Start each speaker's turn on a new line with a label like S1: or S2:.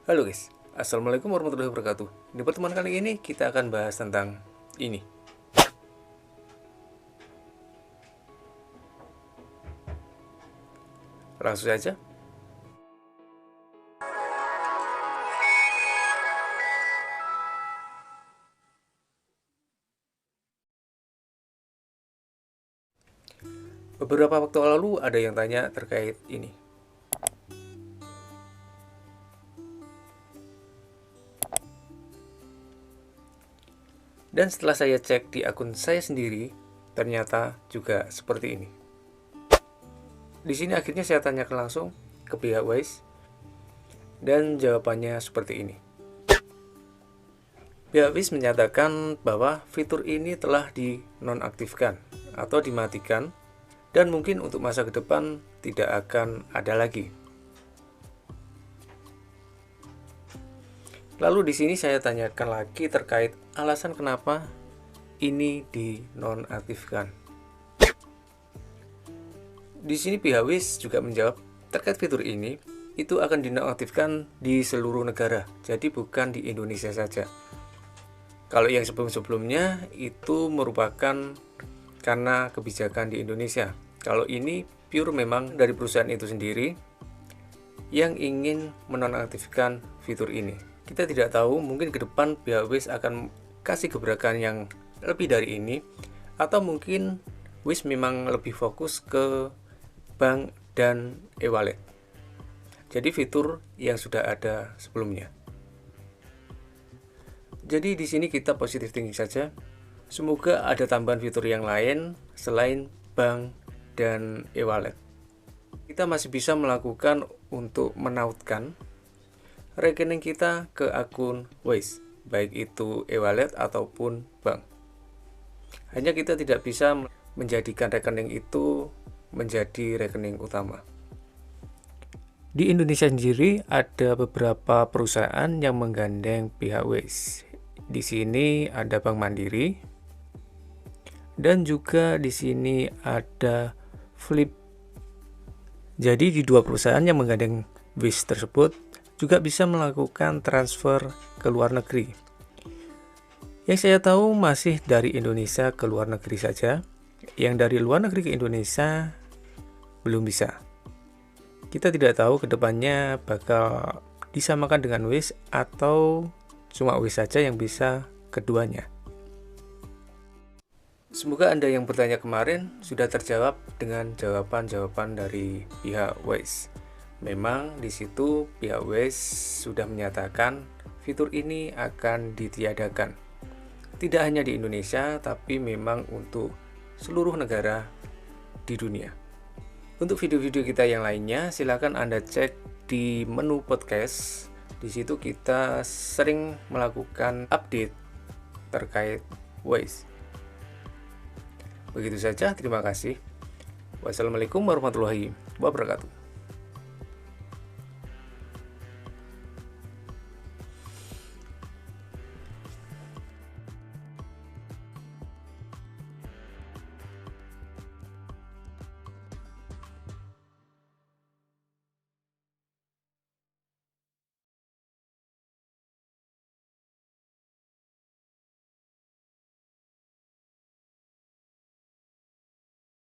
S1: Halo guys, Assalamualaikum warahmatullahi wabarakatuh. Di pertemuan kali ini kita akan bahas tentang ini. Langsung saja. Beberapa waktu lalu ada yang tanya terkait ini. Dan setelah saya cek di akun saya sendiri, ternyata juga seperti ini. Di sini akhirnya saya tanyakan langsung ke pihak Waze, dan jawabannya seperti ini. Pihak Waze menyatakan bahwa fitur ini telah dinonaktifkan atau dimatikan, dan mungkin untuk masa ke depan tidak akan ada lagi. Lalu di sini saya tanyakan lagi terkait alasan kenapa ini dinonaktifkan. Di sini pihak Waze juga menjawab terkait fitur ini itu akan dinonaktifkan di seluruh negara, jadi bukan di Indonesia saja. Kalau yang sebelum-sebelumnya itu merupakan karena kebijakan di Indonesia. Kalau ini pure memang dari perusahaan itu sendiri yang ingin menonaktifkan fitur ini. Kita tidak tahu, mungkin ke depan pihak Waze akan kasih gebrakan yang lebih dari ini, atau mungkin Waze memang lebih fokus ke bank dan e-wallet. Jadi fitur yang sudah ada sebelumnya. Jadi di sini kita positive thinking saja. Semoga ada tambahan fitur yang lain selain bank dan e-wallet. Kita masih bisa melakukan untuk menautkan rekening kita ke akun Waze, baik itu e-wallet ataupun bank. Hanya kita tidak bisa menjadikan rekening itu menjadi rekening utama. Di Indonesia sendiri ada beberapa perusahaan yang menggandeng pihak Waze. Di sini ada Bank Mandiri, dan juga di sini ada Flip. Jadi di dua perusahaan yang menggandeng Waze tersebut juga bisa melakukan transfer ke luar negeri. Yang saya tahu masih dari Indonesia ke luar negeri saja. Yang dari luar negeri ke Indonesia belum bisa. Kita tidak tahu kedepannya bakal disamakan dengan Waze atau cuma Waze saja yang bisa keduanya. Semoga Anda yang bertanya kemarin sudah terjawab dengan jawaban-jawaban dari pihak Waze. Memang di situ pihak Waze sudah menyatakan fitur ini akan ditiadakan. Tidak hanya di Indonesia, tapi memang untuk seluruh negara di dunia. Untuk video-video kita yang lainnya, silakan Anda cek di menu podcast. Di situ kita sering melakukan update terkait Waze. Begitu saja, terima kasih. Wassalamualaikum warahmatullahi wabarakatuh.